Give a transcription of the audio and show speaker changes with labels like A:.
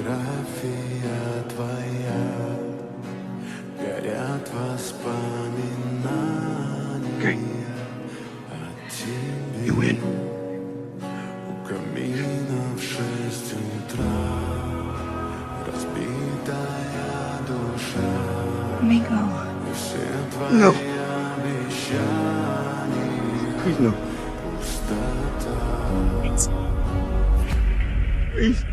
A: Фотография твоя, горят воспоминания о тебе.
B: You win.
A: У камина в 6 утра разбитая душа.
C: Amigo.
A: И все твои
B: No.
A: обещания
B: Please, no.
A: пустота.
B: Please.